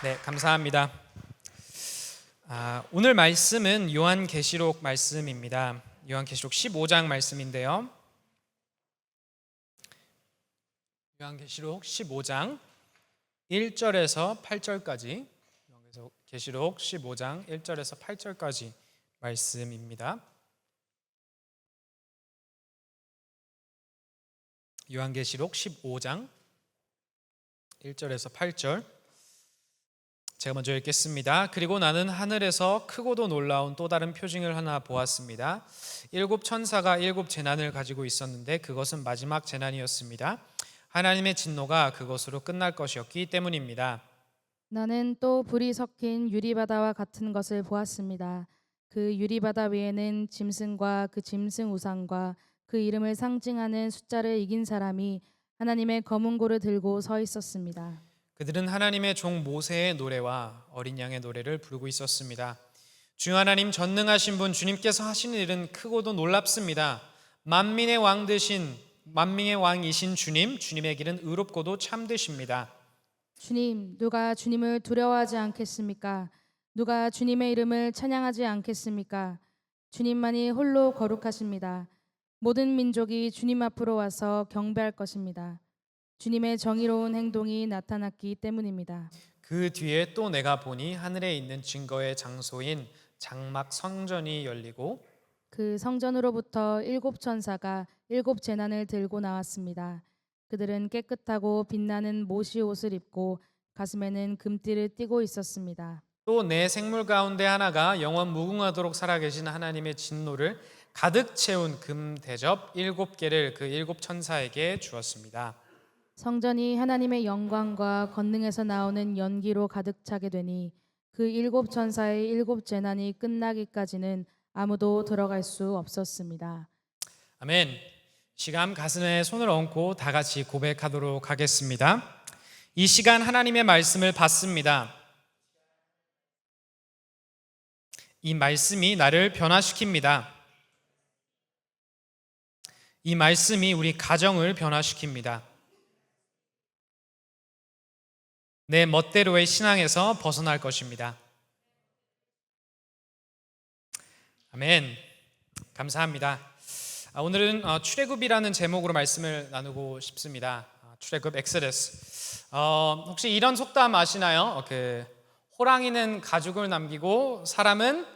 네, 감사합니다. 오늘 말씀은 요한계시록 말씀입니다. 요한계시록 15장 말씀인데요. 요한계시록 15장 1절에서 8절까지 계시록 15장 1절에서 8절까지 말씀입니다. 요한계시록 15장 1절에서 8절 제가 먼저 읽겠습니다. 그리고 나는 하늘에서 크고도 놀라운 또 다른 표징을 하나 보았습니다. 7 천사가 7 재난을 가지고 있었는데 그것은 마지막 재난이었습니다. 하나님의 진노가 그것으로 끝날 것이었기 때문입니다. 나는 또 불이 섞인 유리바다와 같은 것을 보았습니다. 그 유리바다 위에는 짐승과 그 짐승 우상과 그 이름을 상징하는 숫자를 이긴 사람이 하나님의 검은 고를 들고 서 있었습니다. 그들은 하나님의 종 모세의 노래와 어린 양의 노래를 부르고 있었습니다. 주 하나님 전능하신 분 주님께서 하시는 일은 크고도 놀랍습니다. 만민의 왕이신 주님의 길은 의롭고도 참되십니다. 주님, 누가 주님을 두려워하지 않겠습니까? 누가 주님의 이름을 찬양하지 않겠습니까? 주님만이 홀로 거룩하십니다. 모든 민족이 주님 앞으로 와서 경배할 것입니다. 주님의 정의로운 행동이 나타났기 때문입니다. 그 뒤에 또 내가 보니 하늘에 있는 증거의 장소인 장막 성전이 열리고 그 성전으로부터 7 천사가 7 재난을 들고 나왔습니다. 그들은 깨끗하고 빛나는 모시 옷을 입고 가슴에는 금띠를 띠고 있었습니다. 또 내 생물 가운데 하나가 영원 무궁하도록 살아계신 하나님의 진노를 가득 채운 금 대접 7개를 그 7 천사에게 주었습니다. 성전이 하나님의 영광과 권능에서 나오는 연기로 가득 차게 되니 그 7 천사의 7 재난이 끝나기까지는 아무도 들어갈 수 없었습니다. 아멘. 시간 가슴에 손을 얹고 다 같이 고백하도록 하겠습니다. 이 시간 하나님의 말씀을 받습니다. 이 말씀이 나를 변화시킵니다. 이 말씀이 우리 가정을 변화시킵니다. 내 멋대로의 신앙에서 벗어날 것입니다. 아멘. 감사합니다. 오늘은 출애굽이라는 제목으로 말씀을 나누고 싶습니다. 출애굽 엑소더스. 혹시 이런 속담 아시나요? 호랑이는 가죽을 남기고 사람은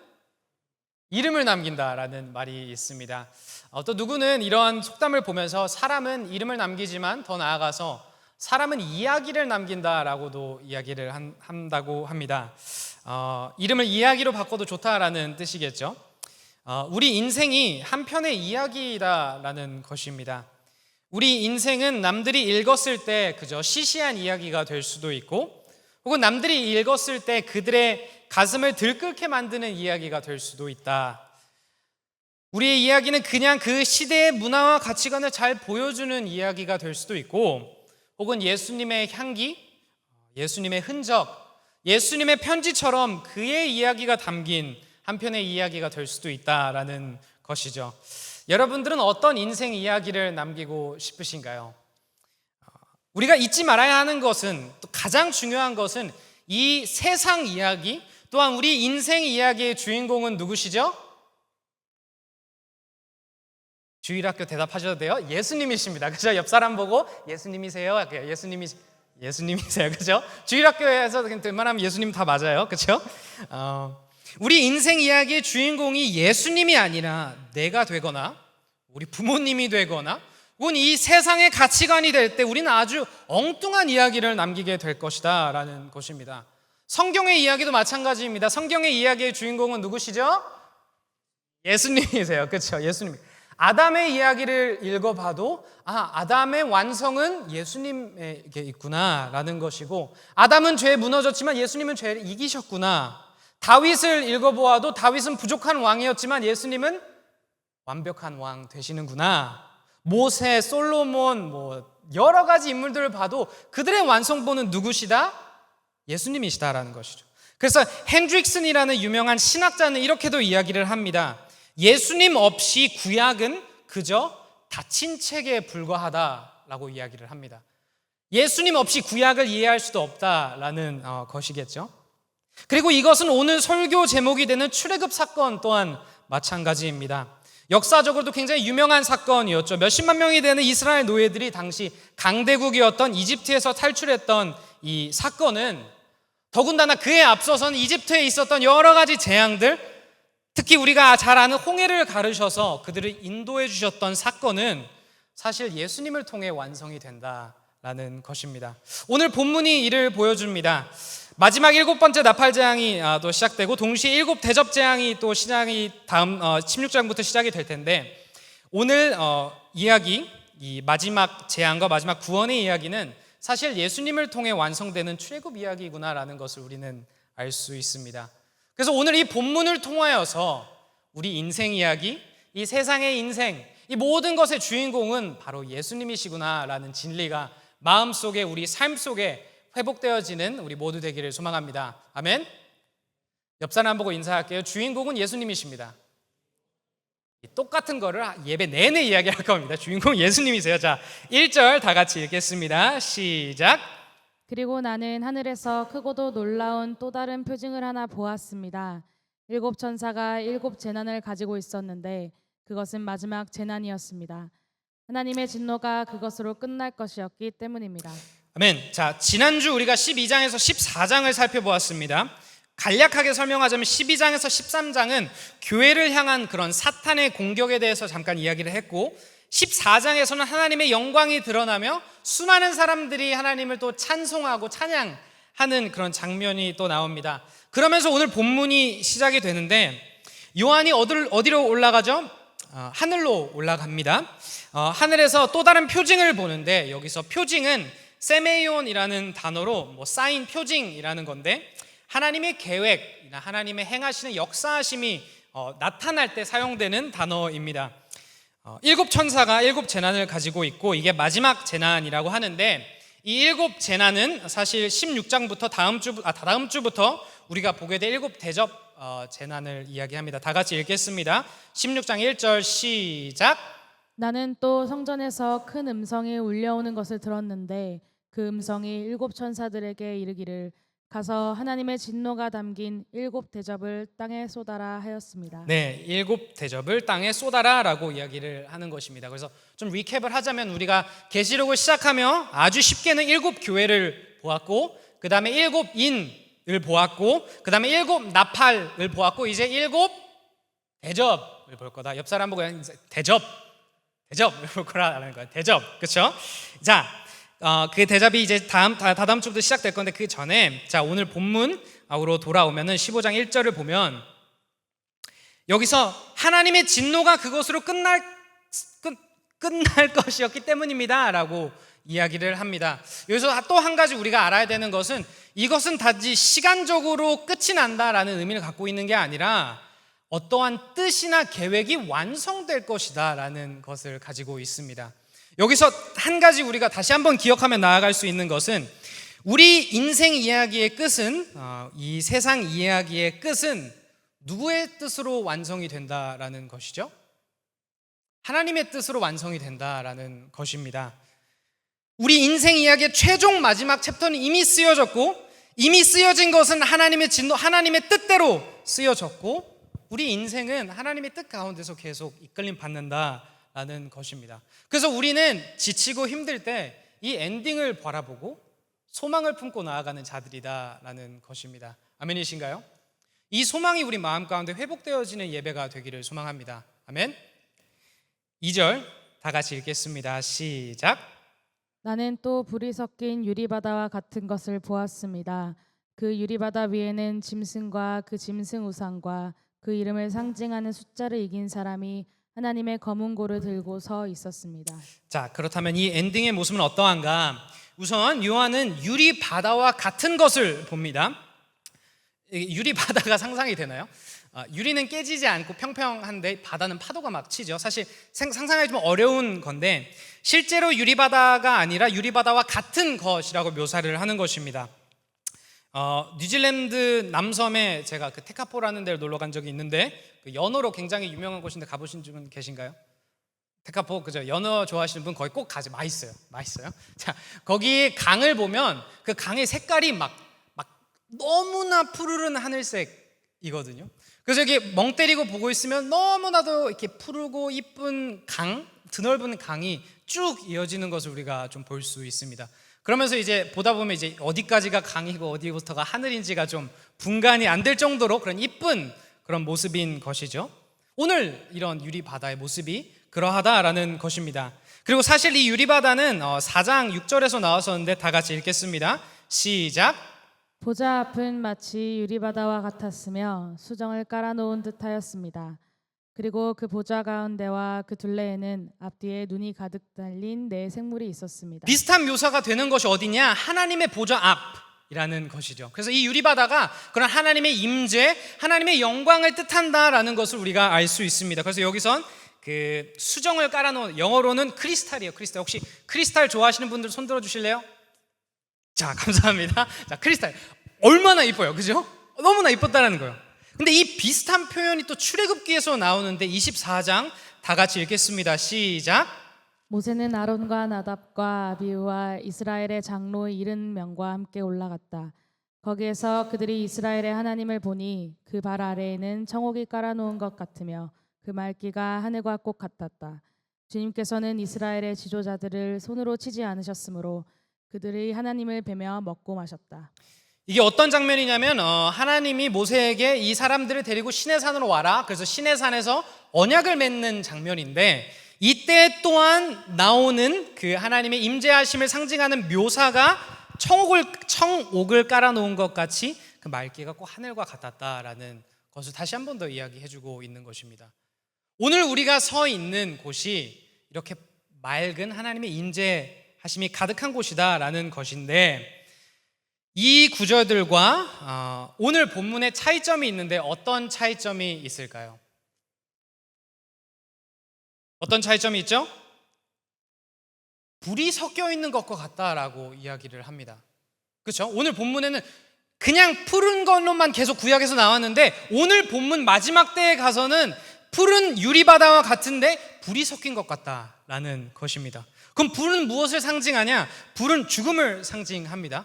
이름을 남긴다라는 말이 있습니다. 또 누구는 이러한 속담을 보면서 사람은 이름을 남기지만 더 나아가서 사람은 이야기를 남긴다라고도 이야기를 한다고 합니다. 이름을 이야기로 바꿔도 좋다라는 뜻이겠죠. 우리 인생이 한 편의 이야기다라는 것입니다. 우리 인생은 남들이 읽었을 때 그저 시시한 이야기가 될 수도 있고 혹은 남들이 읽었을 때 그들의 가슴을 들끓게 만드는 이야기가 될 수도 있다. 우리의 이야기는 그냥 그 시대의 문화와 가치관을 잘 보여주는 이야기가 될 수도 있고 혹은 예수님의 향기, 예수님의 흔적, 예수님의 편지처럼 그의 이야기가 담긴 한편의 이야기가 될 수도 있다라는 것이죠. 여러분들은 어떤 인생 이야기를 남기고 싶으신가요? 우리가 잊지 말아야 하는 것은 또 가장 중요한 것은 이 세상 이야기 또한 우리 인생 이야기의 주인공은 누구시죠? 주일학교 대답하셔도 돼요. 예수님이십니다. 그죠? 옆 사람 보고 예수님이세요. 예수님이세요. 그죠? 주일학교에서 웬만하면 예수님 다 맞아요. 그죠? 우리 인생 이야기의 주인공이 예수님이 아니라 내가 되거나 우리 부모님이 되거나 혹은 이 세상의 가치관이 될 때 우리는 아주 엉뚱한 이야기를 남기게 될 것이다 라는 것입니다. 성경의 이야기도 마찬가지입니다. 성경의 이야기의 주인공은 누구시죠? 예수님이세요. 그렇죠? 예수님. 아담의 이야기를 읽어봐도 아담의 완성은 예수님에게 있구나 라는 것이고 아담은 죄에 무너졌지만 예수님은 죄를 이기셨구나. 다윗을 읽어보아도 다윗은 부족한 왕이었지만 예수님은 완벽한 왕 되시는구나. 모세, 솔로몬 여러 가지 인물들을 봐도 그들의 완성본은 누구시다? 예수님이시다라는 것이죠. 그래서 핸드릭슨이라는 유명한 신학자는 이렇게도 이야기를 합니다. 예수님 없이 구약은 그저 닫힌 책에 불과하다라고 이야기를 합니다. 예수님 없이 구약을 이해할 수도 없다라는 것이겠죠. 그리고 이것은 오늘 설교 제목이 되는 출애굽 사건 또한 마찬가지입니다. 역사적으로도 굉장히 유명한 사건이었죠. 몇십만 명이 되는 이스라엘 노예들이 당시 강대국이었던 이집트에서 탈출했던 이 사건은 더군다나 그에 앞서서는 이집트에 있었던 여러 가지 재앙들, 특히 우리가 잘 아는 홍해를 가르셔서 그들을 인도해 주셨던 사건은 사실 예수님을 통해 완성이 된다라는 것입니다. 오늘 본문이 이를 보여줍니다. 마지막 7번째 나팔재앙이 또 시작되고 동시에 7 대접재앙이 또 시작이 다음 16장부터 시작이 될 텐데, 오늘 이야기, 이 마지막 재앙과 마지막 구원의 이야기는 사실 예수님을 통해 완성되는 출애굽 이야기구나라는 것을 우리는 알 수 있습니다. 그래서 오늘 이 본문을 통하여서 우리 인생 이야기, 이 세상의 인생, 이 모든 것의 주인공은 바로 예수님이시구나라는 진리가 마음속에, 우리 삶 속에 회복되어지는 우리 모두 되기를 소망합니다. 아멘. 옆 사람 보고 인사할게요. 주인공은 예수님이십니다. 똑같은 거를 예배 내내 이야기할 겁니다. 주인공은 예수님이세요. 자, 1절 다 같이 읽겠습니다. 시작. 그리고 나는 하늘에서 크고도 놀라운 또 다른 표징을 하나 보았습니다. 7 천사가 7 재난을 가지고 있었는데 그것은 마지막 재난이었습니다. 하나님의 진노가 그것으로 끝날 것이었기 때문입니다. 아멘. 자, 지난주 우리가 12장에서 14장을 살펴보았습니다. 간략하게 설명하자면 12장에서 13장은 교회를 향한 그런 사탄의 공격에 대해서 잠깐 이야기를 했고, 14장에서는 하나님의 영광이 드러나며 수많은 사람들이 하나님을 또 찬송하고 찬양하는 그런 장면이 또 나옵니다. 그러면서 오늘 본문이 시작이 되는데, 요한이 어디로 올라가죠? 하늘로 올라갑니다. 하늘에서 또 다른 표징을 보는데, 여기서 표징은 세메이온이라는 단어로 사인, 표징이라는 건데, 하나님의 계획이나 하나님의 행하시는 역사하심이 나타날 때 사용되는 단어입니다. 7 천사가 7 재난을 가지고 있고, 이게 마지막 재난이라고 하는데, 이 7 재난은 사실 16장부터 다다음 주부터 우리가 보게 될 7 대접 재난을 이야기합니다. 다 같이 읽겠습니다. 16장 1절 시작. 나는 또 성전에서 큰 음성이 울려오는 것을 들었는데 그 음성이 7 천사들에게 이르기를 가서 하나님의 진노가 담긴 7 대접을 땅에 쏟아라 하였습니다. 네, 7 대접을 땅에 쏟아라라고 이야기를 하는 것입니다. 그래서 좀 리캡을 하자면, 우리가 계시록을 시작하며 아주 쉽게는 7 교회를 보았고, 그 다음에 7 인을 보았고, 그 다음에 7 나팔을 보았고, 이제 7 대접을 볼 거다. 옆 사람 보고 대접을 볼 거라는 거예요. 대접, 그렇죠? 자, 그 대접이 이제 다다음 주부터 시작될 건데, 그 전에 자, 오늘 본문으로 돌아오면은 15장 1절을 보면, 여기서 하나님의 진노가 그것으로 끝날 것이었기 때문입니다 라고 이야기를 합니다. 여기서 또 한 가지 우리가 알아야 되는 것은, 이것은 단지 시간적으로 끝이 난다라는 의미를 갖고 있는 게 아니라 어떠한 뜻이나 계획이 완성될 것이다 라는 것을 가지고 있습니다. 여기서 한 가지 우리가 다시 한번 기억하며 나아갈 수 있는 것은, 우리 인생 이야기의 끝은, 이 세상 이야기의 끝은 누구의 뜻으로 완성이 된다라는 것이죠? 하나님의 뜻으로 완성이 된다라는 것입니다. 우리 인생 이야기의 최종 마지막 챕터는 이미 쓰여졌고, 이미 쓰여진 것은 하나님의 진노, 하나님의 뜻대로 쓰여졌고, 우리 인생은 하나님의 뜻 가운데서 계속 이끌림 받는다라는 것입니다. 그래서 우리는 지치고 힘들 때 이 엔딩을 바라보고 소망을 품고 나아가는 자들이다라는 것입니다. 아멘이신가요? 이 소망이 우리 마음 가운데 회복되어지는 예배가 되기를 소망합니다. 아멘. 2절 다 같이 읽겠습니다. 시작. 나는 또 불이 섞인 유리바다와 같은 것을 보았습니다. 그 유리바다 위에는 짐승과 그 짐승 우상과 그 이름을 상징하는 숫자를 이긴 사람이 하나님의 검은 고를 들고 서 있었습니다. 자, 그렇다면 이 엔딩의 모습은 어떠한가? 우선 요한은 유리바다와 같은 것을 봅니다. 유리바다가 상상이 되나요? 유리는 깨지지 않고 평평한데 바다는 파도가 막 치죠. 사실 상상하기 좀 어려운 건데, 실제로 유리바다가 아니라 유리바다와 같은 것이라고 묘사를 하는 것입니다. 뉴질랜드 남섬에 제가 그 테카포라는 데를 놀러 간 적이 있는데, 그 연어로 굉장히 유명한 곳인데 가보신 분 계신가요? 백화포 그죠? 연어 좋아하시는 분 거기 꼭 가죠. 맛있어요. 자, 거기 강을 보면 그 강의 색깔이 막 너무나 푸르른 하늘색이거든요. 그래서 여기 멍 때리고 보고 있으면 너무나도 이렇게 푸르고 이쁜 드넓은 강이 쭉 이어지는 것을 우리가 좀 볼 수 있습니다. 그러면서 이제 보다 보면 이제 어디까지가 강이고 어디부터가 하늘인지가 좀 분간이 안 될 정도로 그런 이쁜 그런 모습인 것이죠. 오늘 이런 유리바다의 모습이 그러하다라는 것입니다. 그리고 사실 이 유리바다는 4장 6절에서 나왔었는데 다 같이 읽겠습니다. 시작. 보좌 앞은 마치 유리바다와 같았으며 수정을 깔아놓은 듯하였습니다. 그리고 그 보좌 가운데와 그 둘레에는 앞뒤에 눈이 가득 달린 네 생물이 있었습니다. 비슷한 묘사가 되는 것이 어디냐? 하나님의 보좌 앞이라는 것이죠. 그래서 이 유리바다가 그런 하나님의 임재, 하나님의 영광을 뜻한다라는 것을 우리가 알 수 있습니다. 그래서 여기선 그 수정을 깔아놓은, 영어로는 크리스탈이에요. 크리스탈. 혹시 크리스탈 좋아하시는 분들 손 들어 주실래요? 자, 감사합니다. 자, 크리스탈 얼마나 이뻐요, 그죠? 너무나 이뻤다라는 거예요. 근데 이 비슷한 표현이 또 출애굽기에서 나오는데 24장 다 같이 읽겠습니다. 시작. 모세는 아론과 나답과 아비후와 이스라엘의 장로 70명과 함께 올라갔다. 거기에서 그들이 이스라엘의 하나님을 보니 그 발 아래에는 청옥이 깔아놓은 것 같으며 그 말기가 하늘과 꼭 같았다. 주님께서는 이스라엘의 지도자들을 손으로 치지 않으셨으므로 그들이 하나님을 뵈며 먹고 마셨다. 이게 어떤 장면이냐면 하나님이 모세에게 이 사람들을 데리고 시내산으로 와라. 그래서 시내산에서 언약을 맺는 장면인데 이때 또한 나오는 그 하나님의 임재하심을 상징하는 묘사가 청옥을 깔아놓은 것 같이 그 말기가 꼭 하늘과 같았다라는 것을 다시 한 번 더 이야기해주고 있는 것입니다. 오늘 우리가 서 있는 곳이 이렇게 맑은 하나님의 임재하심이 가득한 곳이다라는 것인데 이 구절들과 오늘 본문의 차이점이 있는데 어떤 차이점이 있을까요? 어떤 차이점이 있죠? 불이 섞여 있는 것과 같다라고 이야기를 합니다. 그렇죠? 오늘 본문에는 그냥 푸른 걸로만 계속 구약에서 나왔는데 오늘 본문 마지막 때에 가서는 푸른 유리바다와 같은데 불이 섞인 것 같다라는 것입니다. 그럼 불은 무엇을 상징하냐? 불은 죽음을 상징합니다.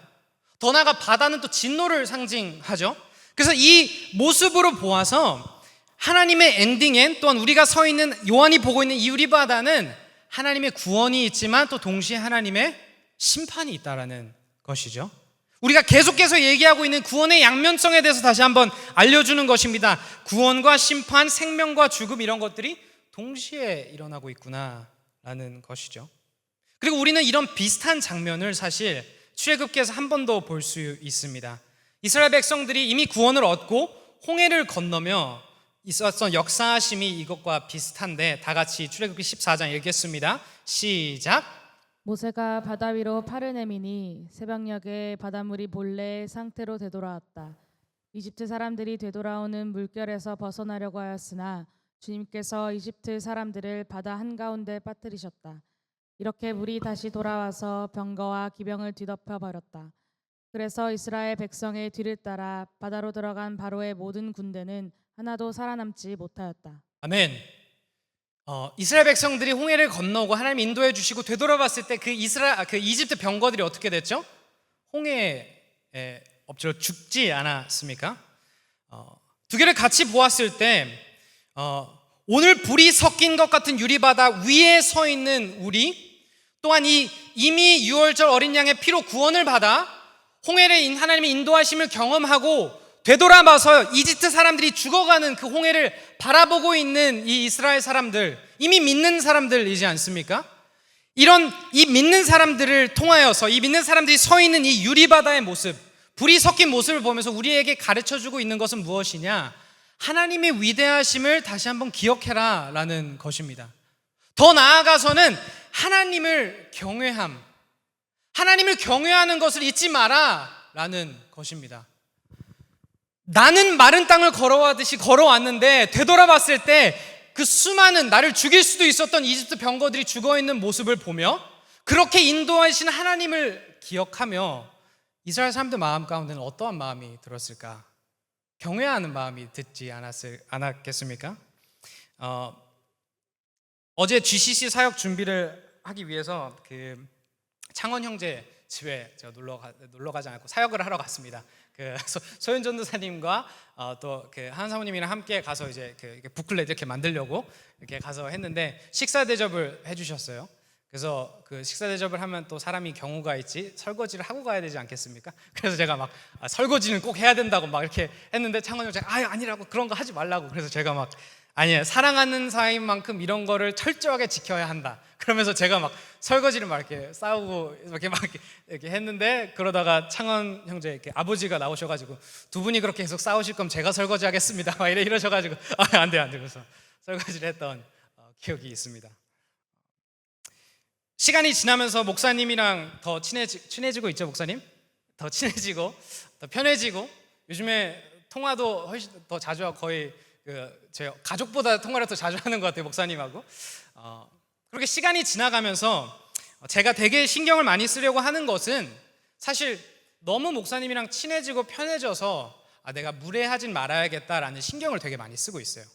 더 나아가 바다는 또 진노를 상징하죠. 그래서 이 모습으로 보아서 하나님의 엔딩엔 또한 우리가 서 있는 요한이 보고 있는 이 유리바다는 하나님의 구원이 있지만 또 동시에 하나님의 심판이 있다라는 것이죠. 우리가 계속해서 얘기하고 있는 구원의 양면성에 대해서 다시 한번 알려주는 것입니다. 구원과 심판, 생명과 죽음 이런 것들이 동시에 일어나고 있구나라는 것이죠. 그리고 우리는 이런 비슷한 장면을 사실 출애굽기에서 한 번 더 볼 수 있습니다. 이스라엘 백성들이 이미 구원을 얻고 홍해를 건너며 있었던 역사하심이 이것과 비슷한데 다 같이 출애굽기 14장 읽겠습니다. 시작. 모세가 바다 위로 팔을 내미니 새벽녘에 바닷물이 본래의 상태로 되돌아왔다. 이집트 사람들이 되돌아오는 물결에서 벗어나려고 하였으나 주님께서 이집트 사람들을 바다 한가운데 빠뜨리셨다. 이렇게 물이 다시 돌아와서 병거와 기병을 뒤덮어 버렸다. 그래서 이스라엘 백성의 뒤를 따라 바다로 들어간 바로의 모든 군대는 하나도 살아남지 못하였다. 아멘. 이스라엘 백성들이 홍해를 건너고 하나님 인도해 주시고 되돌아봤을 때 그 이집트 병거들이 어떻게 됐죠? 홍해에 엎드려 죽지 않았습니까? 두 개를 같이 보았을 때 오늘 불이 섞인 것 같은 유리바다 위에 서 있는 우리 또한 이미 6월절 어린 양의 피로 구원을 받아 홍해를 하나님의 인도하심을 경험하고 되돌아봐서 이집트 사람들이 죽어가는 그 홍해를 바라보고 있는 이 이스라엘 사람들, 이미 믿는 사람들이지 않습니까? 이런 이 믿는 사람들을 통하여서 이 믿는 사람들이 서 있는 이 유리바다의 모습, 불이 섞인 모습을 보면서 우리에게 가르쳐주고 있는 것은 무엇이냐? 하나님의 위대하심을 다시 한번 기억해라 라는 것입니다. 더 나아가서는 하나님을 경외하는 것을 잊지 마라 라는 것입니다. 나는 마른 땅을 걸어가듯이 걸어왔는데 되돌아봤을 때 그 수많은 나를 죽일 수도 있었던 이집트 병거들이 죽어있는 모습을 보며 그렇게 인도하신 하나님을 기억하며 이스라엘 사람들 마음 가운데는 어떠한 마음이 들었을까? 경외하는 마음이 듣지 않았겠습니까? 어제 GCC 사역 준비를 하기 위해서 그 창원 형제 집에 제가 놀러 가지 않고 사역을 하러 갔습니다. 그 소연 전도사님과 또 그 한 사모님이랑 함께 가서 이제 그 부클렛 이렇게 만들려고 이렇게 가서 했는데 식사 대접을 해주셨어요. 그래서 그 식사 대접을 하면 또 사람이 경우가 있지 설거지를 하고 가야 되지 않겠습니까? 그래서 제가 막 설거지는 꼭 해야 된다고 막 이렇게 했는데 창원 형제가 아니라고 그런 거 하지 말라고. 그래서 제가 막 아니에요, 사랑하는 사이인 만큼 이런 거를 철저하게 지켜야 한다. 그러면서 제가 막 설거지를 막 이렇게 싸우고 이렇게 막 이렇게 했는데, 그러다가 창원 형제 이렇게 아버지가 나오셔가지고 두 분이 그렇게 계속 싸우실 거면 제가 설거지 하겠습니다 막 이러셔가지고 안 돼 그래서 설거지를 했던 기억이 있습니다. 시간이 지나면서 목사님이랑 더 친해지고 있죠. 목사님 더 친해지고 더 편해지고 요즘에 통화도 훨씬 더 자주 하고 거의 제 가족보다 통화를 더 자주 하는 것 같아요, 목사님하고. 그렇게 시간이 지나가면서 제가 되게 신경을 많이 쓰려고 하는 것은 사실 너무 목사님이랑 친해지고 편해져서 내가 무례하진 말아야겠다라는 신경을 되게 많이 쓰고 있어요.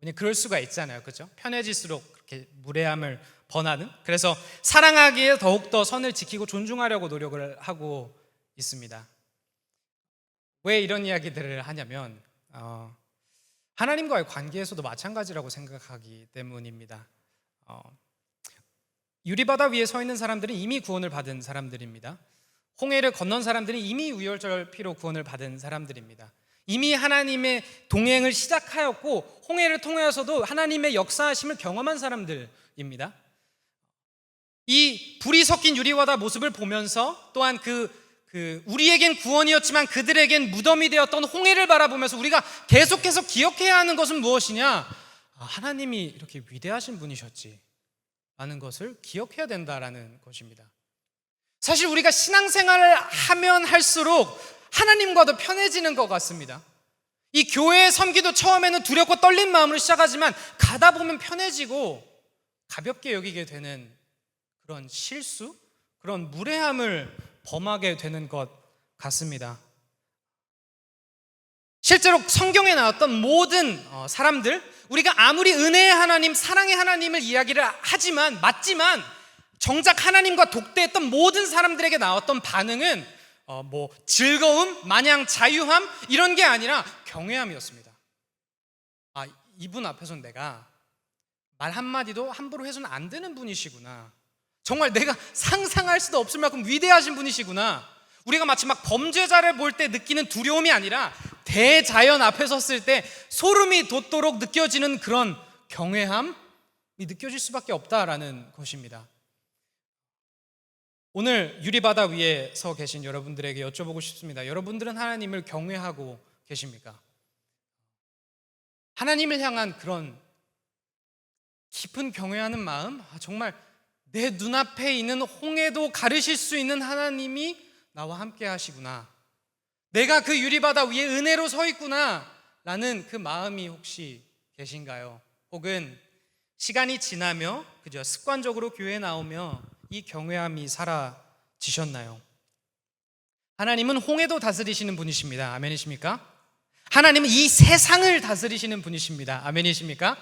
왜냐면 그럴 수가 있잖아요, 그렇죠? 편해질수록 그렇게 무례함을 번하는. 그래서 사랑하기에 더욱더 선을 지키고 존중하려고 노력을 하고 있습니다. 왜 이런 이야기들을 하냐면 하나님과의 관계에서도 마찬가지라고 생각하기 때문입니다. 유리바다 위에 서 있는 사람들은 이미 구원을 받은 사람들입니다. 홍해를 건넌 사람들은 이미 우열절 피로 구원을 받은 사람들입니다. 이미 하나님의 동행을 시작하였고 홍해를 통해서도 하나님의 역사하심을 경험한 사람들입니다. 이 불이 섞인 유리바다 모습을 보면서 또한 우리에겐 구원이었지만 그들에겐 무덤이 되었던 홍해를 바라보면서 우리가 계속해서 기억해야 하는 것은 무엇이냐? 하나님이 이렇게 위대하신 분이셨지 라는 것을 기억해야 된다라는 것입니다. 사실 우리가 신앙생활을 하면 할수록 하나님과도 편해지는 것 같습니다. 이 교회의 섬기도 처음에는 두렵고 떨린 마음으로 시작하지만 가다 보면 편해지고 가볍게 여기게 되는 그런 실수, 그런 무례함을 범하게 되는 것 같습니다. 실제로 성경에 나왔던 모든 사람들, 우리가 아무리 은혜의 하나님, 사랑의 하나님을 이야기를 맞지만 정작 하나님과 독대했던 모든 사람들에게 나왔던 반응은 즐거움, 마냥 자유함 이런 게 아니라 경외함이었습니다. 이분 앞에서는 내가 말 한마디도 함부로 해서는 안 되는 분이시구나. 정말 내가 상상할 수도 없을 만큼 위대하신 분이시구나. 우리가 마치 막 범죄자를 볼 때 느끼는 두려움이 아니라 대자연 앞에 섰을 때 소름이 돋도록 느껴지는 그런 경외함이 느껴질 수밖에 없다라는 것입니다. 오늘 유리바다 위에 서 계신 여러분들에게 여쭤보고 싶습니다. 여러분들은 하나님을 경외하고 계십니까? 하나님을 향한 그런 깊은 경외하는 마음, 정말 내 눈앞에 있는 홍해도 가르실 수 있는 하나님이 나와 함께 하시구나, 내가 그 유리바다 위에 은혜로 서 있구나 라는 그 마음이 혹시 계신가요? 혹은 시간이 지나며 그저 습관적으로 교회에 나오며 이 경외함이 사라지셨나요? 하나님은 홍해도 다스리시는 분이십니다. 아멘이십니까? 하나님은 이 세상을 다스리시는 분이십니다. 아멘이십니까?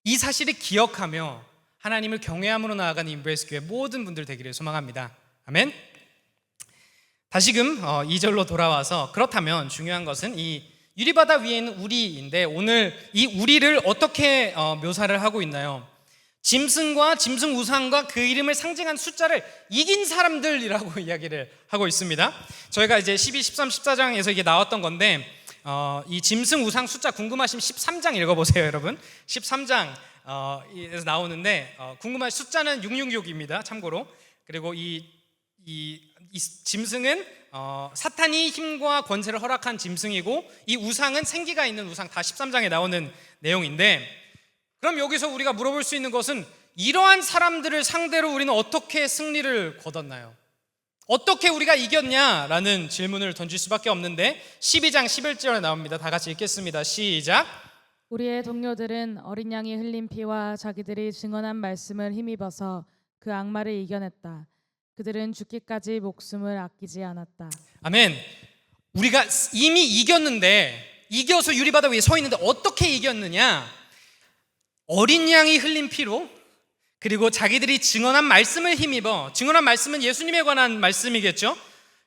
이 사실을 기억하며 하나님을 경외함으로 나아가는 임브레이스 교회 모든 분들 되기를 소망합니다. 아멘. 다시금 2절로 돌아와서, 그렇다면 중요한 것은 이 유리바다 위에 있는 우리인데 오늘 이 우리를 어떻게 묘사를 하고 있나요? 짐승과 짐승 우상과 그 이름을 상징한 숫자를 이긴 사람들이라고 이야기를 하고 있습니다. 저희가 이제 12, 13, 14장에서 이게 나왔던 건데 이 짐승 우상 숫자 궁금하시면 13장 읽어보세요, 여러분. 13장에서 나오는데 궁금한 숫자는 666입니다. 참고로. 그리고 이 짐승은 사탄이 힘과 권세를 허락한 짐승이고, 이 우상은 생기가 있는 우상, 다 13장에 나오는 내용인데, 그럼 여기서 우리가 물어볼 수 있는 것은 이러한 사람들을 상대로 우리는 어떻게 승리를 거뒀나요? 어떻게 우리가 이겼냐라는 질문을 던질 수밖에 없는데 12장 11절에 나옵니다. 다 같이 읽겠습니다. 시작. 우리의 동료들은 어린 양이 흘린 피와 자기들이 증언한 말씀을 힘입어서 그 악마를 이겨냈다. 그들은 죽기까지 목숨을 아끼지 않았다. 아멘. 우리가 이미 이겼는데, 이겨서 유리바다 위에 서 있는데 어떻게 이겼느냐? 어린 양이 흘린 피로, 그리고 자기들이 증언한 말씀을 힘입어, 증언한 말씀은 예수님에 관한 말씀이겠죠.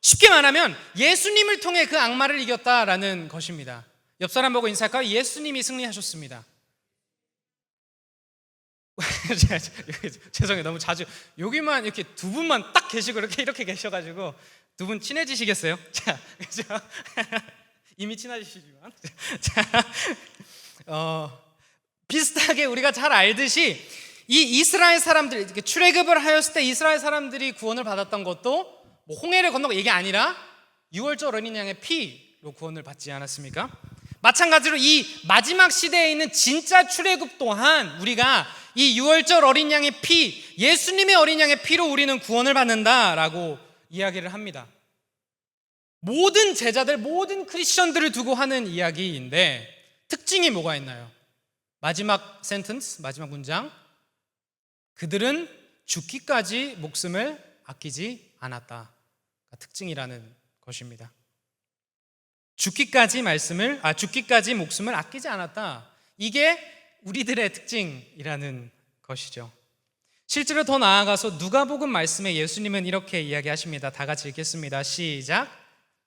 쉽게 말하면 예수님을 통해 그 악마를 이겼다라는 것입니다. 옆 사람 보고 인사할까요? 예수님이 승리하셨습니다. 죄송해요. 너무 자주 여기만 이렇게 두 분만 딱 계시고 이렇게 계셔가지고 두 분 친해지시겠어요? 자, 그죠? 이미 친해지시지만 비슷하게 우리가 잘 알듯이 이 이스라엘 사람들, 이렇게 출애굽을 하였을 때 이스라엘 사람들이 구원을 받았던 것도 뭐 홍해를 건너고 이게 아니라 유월절 어린 양의 피로 구원을 받지 않았습니까? 마찬가지로 이 마지막 시대에 있는 진짜 출애굽 또한 우리가 이 유월절 어린 양의 피, 예수님의 어린 양의 피로 우리는 구원을 받는다라고 이야기를 합니다. 모든 제자들, 모든 크리스천들을 두고 하는 이야기인데 특징이 뭐가 있나요? 마지막 센텐스, 마지막 문장, 그들은 죽기까지 목숨을 아끼지 않았다. 특징이라는 것입니다. 죽기까지 목숨을 아끼지 않았다. 이게 우리들의 특징이라는 것이죠. 실제로 더 나아가서 누가복음 말씀에 예수님은 이렇게 이야기하십니다. 다 같이 읽겠습니다. 시작.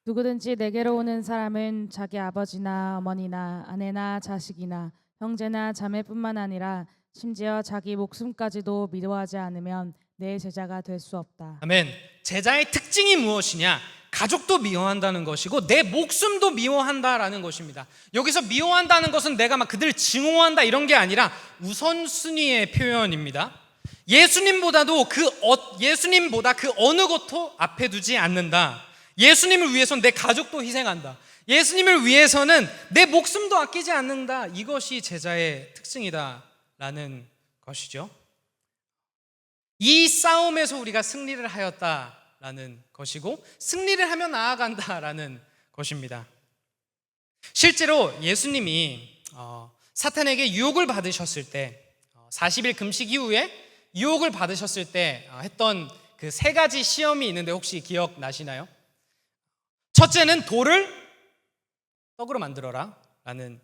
누구든지 내게로 오는 사람은 자기 아버지나 어머니나 아내나 자식이나 형제나 자매뿐만 아니라 심지어 자기 목숨까지도 미워하지 않으면 내 제자가 될 수 없다. 아멘. 제자의 특징이 무엇이냐? 가족도 미워한다는 것이고 내 목숨도 미워한다라는 것입니다. 여기서 미워한다는 것은 내가 막 그들을 증오한다 이런 게 아니라 우선순위의 표현입니다. 예수님보다 그 어느 것도 앞에 두지 않는다. 예수님을 위해서는 내 가족도 희생한다. 예수님을 위해서는 내 목숨도 아끼지 않는다. 이것이 제자의 특징이다라는 것이죠. 이 싸움에서 우리가 승리를 하였다라는 것이고 승리를 하며 나아간다라는 것입니다. 실제로 예수님이 사탄에게 유혹을 받으셨을 때 40일 금식 이후에 유혹을 받으셨을 때 했던 그 세 가지 시험이 있는데 혹시 기억나시나요? 첫째는 돌을 떡으로 만들어라 라는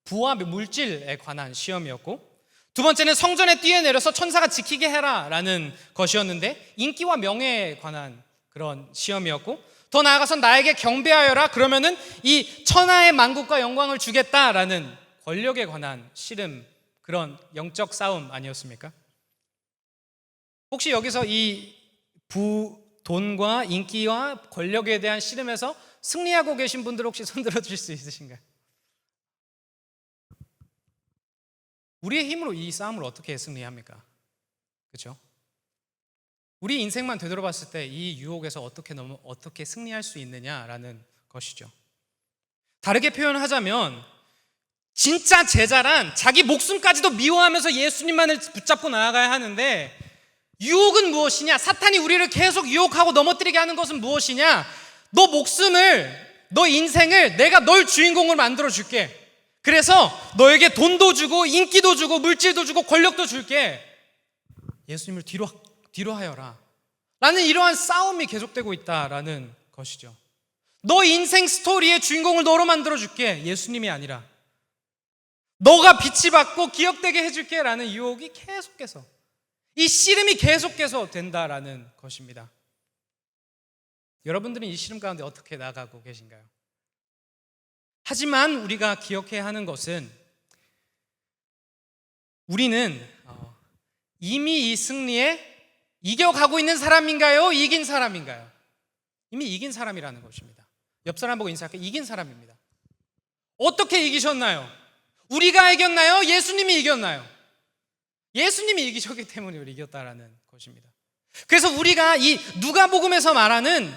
부와 물질에 관한 시험이었고, 두 번째는 성전에 뛰어내려서 천사가 지키게 해라 라는 것이었는데 인기와 명예에 관한 그런 시험이었고, 더 나아가서 나에게 경배하여라 그러면은 이 천하의 만국과 영광을 주겠다라는 권력에 관한 씨름, 그런 영적 싸움 아니었습니까? 혹시 여기서 이 돈과 인기와 권력에 대한 씨름에서 승리하고 계신 분들 혹시 손 들어주실 수 있으신가요? 우리의 힘으로 이 싸움을 어떻게 승리합니까? 그렇죠? 우리 인생만 되돌아봤을 때 이 유혹에서 어떻게 승리할 수 있느냐라는 것이죠. 다르게 표현하자면 진짜 제자란 자기 목숨까지도 미워하면서 예수님만을 붙잡고 나아가야 하는데, 유혹은 무엇이냐? 사탄이 우리를 계속 유혹하고 넘어뜨리게 하는 것은 무엇이냐? 너 인생을 내가 널 주인공으로 만들어 줄게. 그래서 너에게 돈도 주고 인기도 주고 물질도 주고 권력도 줄게. 예수님을 뒤로 하여라 라는 이러한 싸움이 계속되고 있다라는 것이죠. 너 인생 스토리의 주인공을 너로 만들어 줄게. 예수님이 아니라 너가 빛이 받고 기억되게 해줄게 라는 유혹이 계속해서, 이 씨름이 계속해서 된다라는 것입니다. 여러분들은 이 씨름 가운데 어떻게 나가고 계신가요? 하지만 우리가 기억해야 하는 것은 우리는 이미 이 승리에 이겨가고 있는 사람인가요? 이긴 사람인가요? 이미 이긴 사람이라는 것입니다. 옆 사람 보고 인사할게요. 이긴 사람입니다. 어떻게 이기셨나요? 우리가 이겼나요? 예수님이 이겼나요? 예수님이 이기셨기 때문에 우리 이겼다라는 것입니다. 그래서 우리가 이 누가복음에서 말하는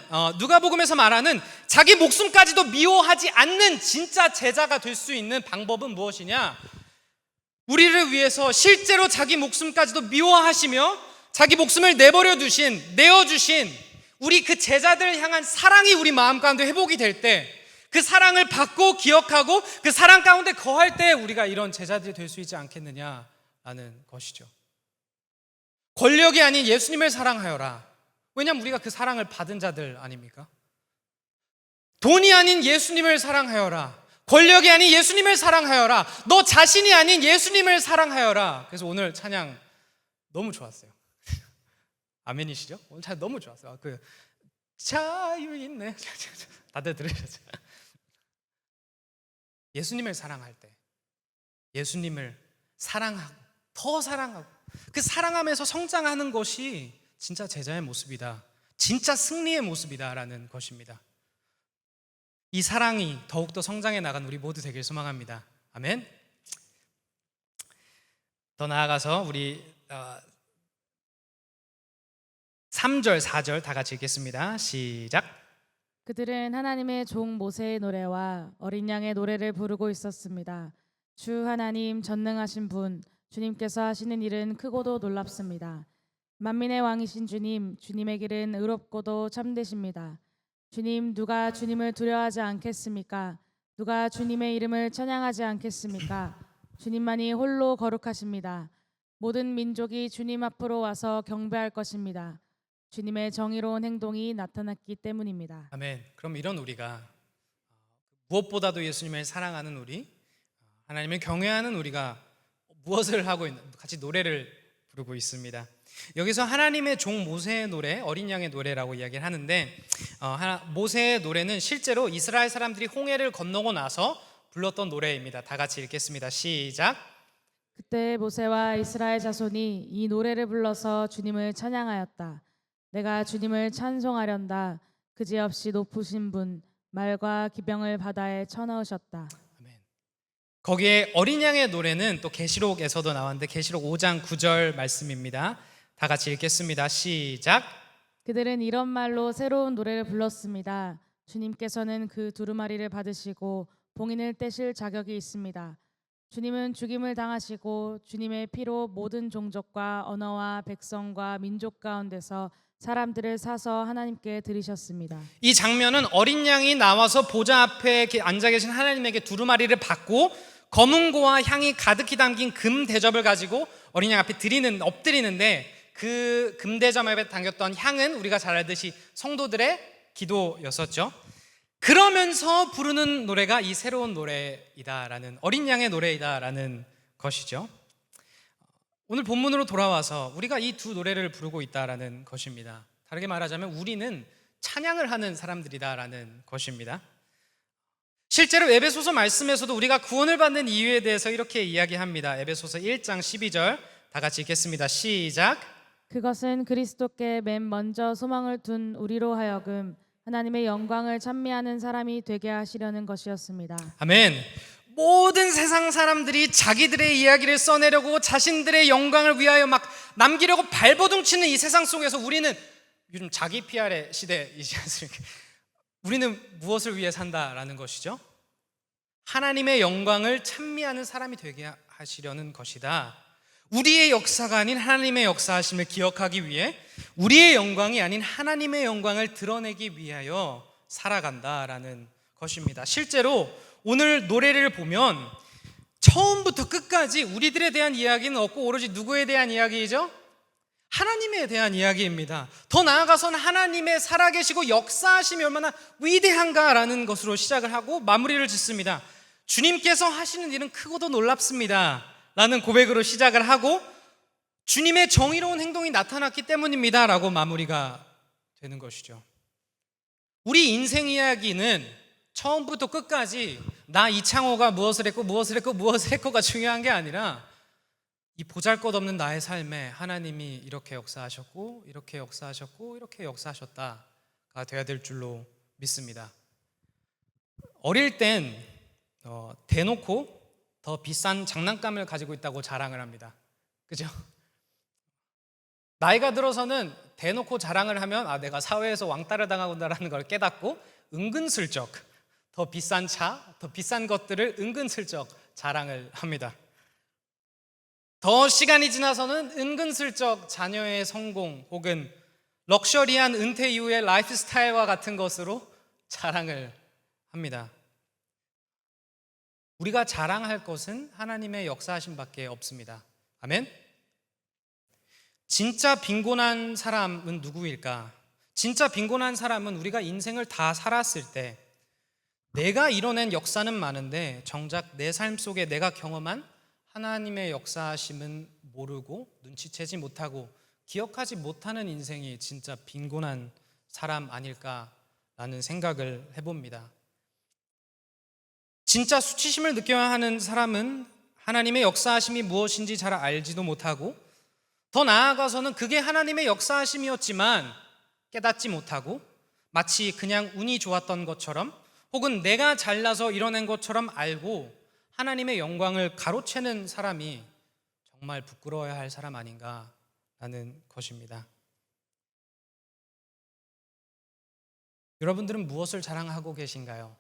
자기 목숨까지도 미워하지 않는 진짜 제자가 될 수 있는 방법은 무엇이냐? 우리를 위해서 실제로 자기 목숨까지도 미워하시며 자기 목숨을 내어주신 우리 그 제자들을 향한 사랑이 우리 마음 가운데 회복이 될 때, 그 사랑을 받고 기억하고 그 사랑 가운데 거할 때 우리가 이런 제자들이 될 수 있지 않겠느냐라는 것이죠. 권력이 아닌 예수님을 사랑하여라. 왜냐하면 우리가 그 사랑을 받은 자들 아닙니까? 돈이 아닌 예수님을 사랑하여라. 권력이 아닌 예수님을 사랑하여라. 너 자신이 아닌 예수님을 사랑하여라. 그래서 오늘 찬양 너무 좋았어요. 아멘이시죠? 오늘 찬양 너무 좋았어요. 그 자유 있네. 다들 들으셨죠? 예수님을 사랑할 때, 예수님을 사랑하고 더 사랑하고 그 사랑하면서 성장하는 것이 진짜 제자의 모습이다, 진짜 승리의 모습이다라는 것입니다. 이 사랑이 더욱더 성장해 나간 우리 모두 되길 소망합니다. 아멘. 더 나아가서 우리 3절, 4절 다 같이 읽겠습니다. 시작. 그들은 하나님의 종 모세의 노래와 어린 양의 노래를 부르고 있었습니다. 주 하나님 전능하신 분, 주님께서 하시는 일은 크고도 놀랍습니다. 만민의 왕이신 주님, 주님의 길은 의롭고도 참되십니다. 주님, 누가 주님을 두려워하지 않겠습니까? 누가 주님의 이름을 찬양하지 않겠습니까? 주님만이 홀로 거룩하십니다. 모든 민족이 주님 앞으로 와서 경배할 것입니다. 주님의 정의로운 행동이 나타났기 때문입니다. 아멘. 그럼 이런 우리가 무엇보다도 예수님을 사랑하는 우리, 하나님을 경외하는 우리가 무엇을 하고 있는, 같이 노래를 부르고 있습니다. 여기서 하나님의 종 모세의 노래, 어린 양의 노래라고 이야기를 하는데, 모세의 노래는 실제로 이스라엘 사람들이 홍해를 건너고 나서 불렀던 노래입니다. 다 같이 읽겠습니다. 시작. 그때 모세와 이스라엘 자손이 이 노래를 불러서 주님을 찬양하였다. 내가 주님을 찬송하련다. 그지없이 높으신 분, 말과 기병을 바다에 쳐넣으셨다. 아멘. 거기에 어린 양의 노래는 또 계시록에서도 나왔는데 계시록 5장 9절 말씀입니다. 다 같이 읽겠습니다. 시작. 그들은 이런 말로 새로운 노래를 불렀습니다. 주님께서는 그 두루마리를 받으시고 봉인을 떼실 자격이 있습니다. 주님은 죽임을 당하시고 주님의 피로 모든 종족과 언어와 백성과 민족 가운데서 사람들을 사서 하나님께 드리셨습니다. 이 장면은 어린 양이 나와서 보좌 앞에 앉아 계신 하나님에게 두루마리를 받고 검은고와 향이 가득히 담긴 금 대접을 가지고 어린 양 앞에 엎드리는데, 그 금 대접 앞에 담겼던 향은 우리가 잘 알듯이 성도들의 기도였었죠. 그러면서 부르는 노래가 이 새로운 노래이다라는, 어린 양의 노래이다라는 것이죠. 오늘 본문으로 돌아와서 우리가 이 두 노래를 부르고 있다라는 것입니다. 다르게 말하자면 우리는 찬양을 하는 사람들이다라는 것입니다. 실제로 에베소서 말씀에서도 우리가 구원을 받는 이유에 대해서 이렇게 이야기합니다. 에베소서 1장 12절 다 같이 읽겠습니다. 시작. 그것은 그리스도께 맨 먼저 소망을 둔 우리로 하여금 하나님의 영광을 찬미하는 사람이 되게 하시려는 것이었습니다. 아멘. 모든 세상 사람들이 자기들의 이야기를 써내려고 자신들의 영광을 위하여 막 남기려고 발버둥치는 이 세상 속에서 우리는, 요즘 자기 PR의 시대이지 않습니까? 우리는 무엇을 위해 산다라는 것이죠? 하나님의 영광을 찬미하는 사람이 되게 하시려는 것이다. 우리의 역사가 아닌 하나님의 역사하심을 기억하기 위해 우리의 영광이 아닌 하나님의 영광을 드러내기 위하여 살아간다라는 것입니다. 실제로 오늘 노래를 보면 처음부터 끝까지 우리들에 대한 이야기는 없고 오로지 누구에 대한 이야기이죠? 하나님에 대한 이야기입니다. 더 나아가서는 하나님의 살아계시고 역사하심이 얼마나 위대한가라는 것으로 시작을 하고 마무리를 짓습니다. 주님께서 하시는 일은 크고도 놀랍습니다 라는 고백으로 시작을 하고, 주님의 정의로운 행동이 나타났기 때문입니다 라고 마무리가 되는 것이죠. 우리 인생 이야기는 처음부터 끝까지 나 이창호가 무엇을 했고 무엇을 했고 무엇을 했고가 중요한 게 아니라 이 보잘것없는 나의 삶에 하나님이 이렇게 역사하셨고 이렇게 역사하셨고 이렇게 역사하셨다가 되어야 될 줄로 믿습니다. 어릴 땐 대놓고 더 비싼 장난감을 가지고 있다고 자랑을 합니다. 그죠? 나이가 들어서는 대놓고 자랑을 하면 내가 사회에서 왕따를 당하고 있다는 걸 깨닫고 은근슬쩍 더 비싼 차, 더 비싼 것들을 은근슬쩍 자랑을 합니다. 더 시간이 지나서는 은근슬쩍 자녀의 성공 혹은 럭셔리한 은퇴 이후의 라이프 스타일과 같은 것으로 자랑을 합니다. 우리가 자랑할 것은 하나님의 역사하심밖에 없습니다. 아멘. 진짜 빈곤한 사람은 누구일까? 진짜 빈곤한 사람은 우리가 인생을 다 살았을 때 내가 이뤄낸 역사는 많은데 정작 내 삶 속에 내가 경험한 하나님의 역사하심은 모르고 눈치채지 못하고 기억하지 못하는 인생이 진짜 빈곤한 사람 아닐까라는 생각을 해봅니다. 진짜 수치심을 느껴야 하는 사람은 하나님의 역사하심이 무엇인지 잘 알지도 못하고, 더 나아가서는 그게 하나님의 역사하심이었지만 깨닫지 못하고 마치 그냥 운이 좋았던 것처럼 혹은 내가 잘나서 이뤄낸 것처럼 알고 하나님의 영광을 가로채는 사람이 정말 부끄러워야 할 사람 아닌가라는 것입니다. 여러분들은 무엇을 자랑하고 계신가요?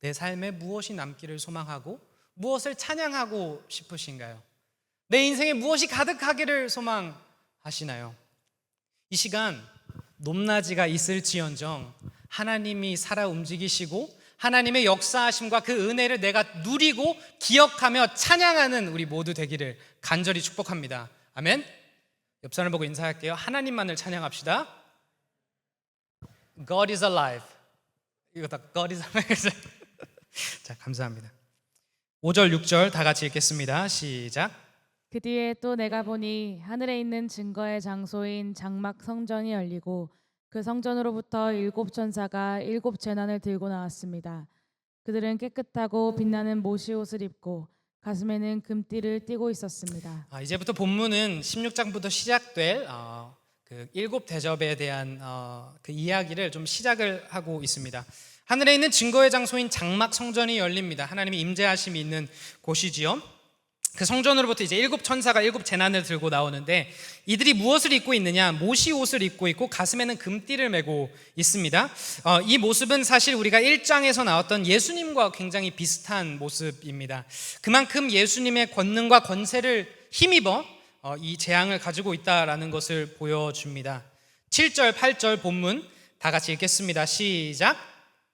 내 삶에 무엇이 남기를 소망하고 무엇을 찬양하고 싶으신가요? 내 인생에 무엇이 가득하기를 소망하시나요? 이 시간 높낮이가 있을지언정 하나님이 살아 움직이시고 하나님의 역사하심과 그 은혜를 내가 누리고 기억하며 찬양하는 우리 모두 되기를 간절히 축복합니다. 아멘. 옆 사람을 보고 인사할게요. 하나님만을 찬양합시다. God is alive. 이거 다 God is alive. 자, 감사합니다. 5절 6절 다 같이 읽겠습니다. 시작. 그 뒤에 또 내가 보니 하늘에 있는 증거의 장소인 장막 성전이 열리고 그 성전으로부터 7 천사가 7 제난을 들고 나왔습니다. 그들은 깨끗하고 빛나는 모시 옷을 입고 가슴에는 금띠를 띠고 있었습니다. 이제부터 본문은 16장부터 시작될 그 7 대접에 대한 그 이야기를 좀 시작을 하고 있습니다. 하늘에 있는 증거의 장소인 장막 성전이 열립니다. 하나님의 임재하심이 있는 곳이지요. 그 성전으로부터 이제 7 천사가 7 제난을 들고 나오는데, 이들이 무엇을 입고 있느냐? 모시 옷을 입고 있고 가슴에는 금띠를 메고 있습니다. 이 모습은 사실 우리가 1장에서 나왔던 예수님과 굉장히 비슷한 모습입니다. 그만큼 예수님의 권능과 권세를 힘입어 이 재앙을 가지고 있다라는 것을 보여줍니다. 7절 8절 본문 다 같이 읽겠습니다. 시작.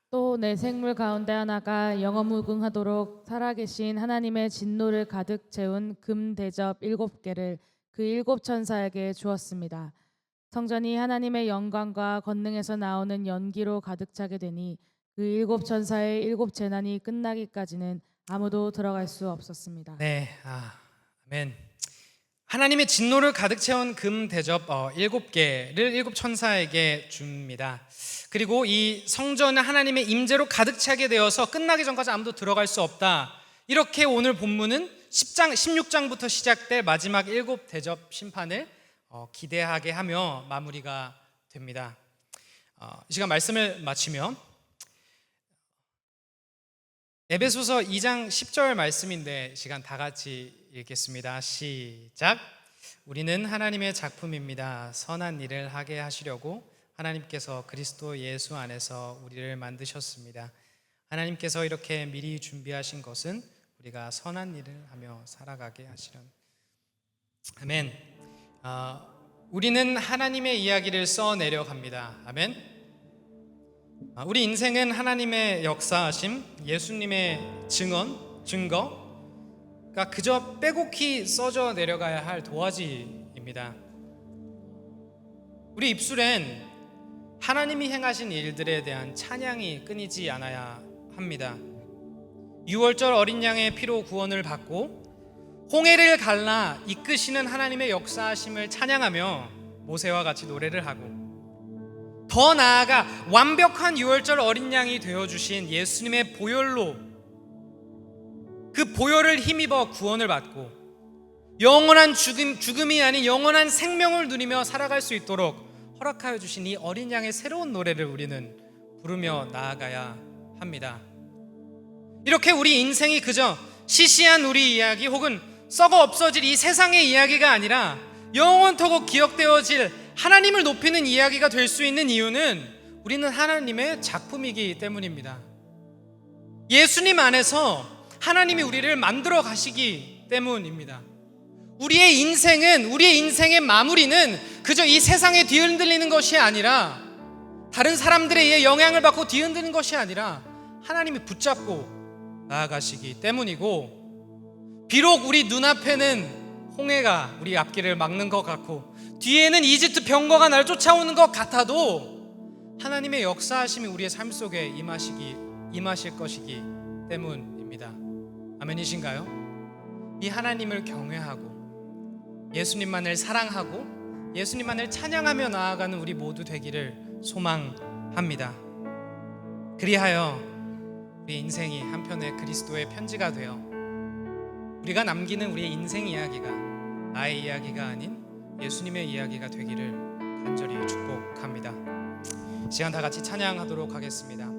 또 내 생물 가운데 하나가 영어무궁하도록 살아계신 하나님의 진노를 가득 채운 금 대접 7개를 그 7 천사에게 주었습니다. 성전이 하나님의 영광과 권능에서 나오는 연기로 가득 차게 되니 그 7 천사의 7 재난이 끝나기까지는 아무도 들어갈 수 없었습니다. 네, 아멘. 하나님의 진노를 가득 채운 금 대접 7개를 7 천사에게 줍니다. 그리고 이 성전은 하나님의 임재로 가득 차게 되어서 끝나기 전까지 아무도 들어갈 수 없다. 이렇게 오늘 본문은 16장부터 시작될 마지막 7 대접 심판을 기대하게 하며 마무리가 됩니다. 이 시간 말씀을 마치며 에베소서 2장 10절 말씀인데 시간 다 같이 읽겠습니다. 시작. 우리는 하나님의 작품입니다. 선한 일을 하게 하시려고 하나님께서 그리스도 예수 안에서 우리를 만드셨습니다. 하나님께서 이렇게 미리 준비하신 것은 우리가 선한 일을 하며 살아가게 하시려. 아멘. 우리는 하나님의 이야기를 써내려갑니다. 아멘. 우리 인생은 하나님의 역사하심, 예수님의 증거가 그저 빼곡히 써져 내려가야 할 도화지입니다. 우리 입술엔 하나님이 행하신 일들에 대한 찬양이 끊이지 않아야 합니다. 유월절 어린 양의 피로 구원을 받고 홍해를 갈라 이끄시는 하나님의 역사하심을 찬양하며 모세와 같이 노래를 하고, 더 나아가 완벽한 유월절 어린 양이 되어주신 예수님의 보혈로 그 보혈을 힘입어 구원을 받고 영원한 죽음이 아닌 영원한 생명을 누리며 살아갈 수 있도록 허락하여 주신 이 어린 양의 새로운 노래를 우리는 부르며 나아가야 합니다. 이렇게 우리 인생이 그저 시시한 우리 이야기 혹은 썩어 없어질 이 세상의 이야기가 아니라 영원토록 기억되어질 하나님을 높이는 이야기가 될 수 있는 이유는 우리는 하나님의 작품이기 때문입니다. 예수님 안에서 하나님이 우리를 만들어 가시기 때문입니다. 우리의 인생의 마무리는 그저 이 세상에 뒤흔들리는 것이 아니라, 다른 사람들에 의해 영향을 받고 뒤흔드는 것이 아니라 하나님이 붙잡고 나아가시기 때문이고, 비록 우리 눈앞에는 홍해가 우리 앞길을 막는 것 같고 뒤에는 이집트 병거가 날 쫓아오는 것 같아도 하나님의 역사하심이 우리의 삶 속에 임하실 것이기 때문입니다. 아멘이신가요? 이 하나님을 경외하고 예수님만을 사랑하고 예수님만을 찬양하며 나아가는 우리 모두 되기를 소망합니다. 그리하여 우리 인생이 한편의 그리스도의 편지가 되어 우리가 남기는 우리의 인생 이야기가 나의 이야기가 아닌 예수님의 이야기가 되기를 간절히 축복합니다. 시간 다 같이 찬양하도록 하겠습니다.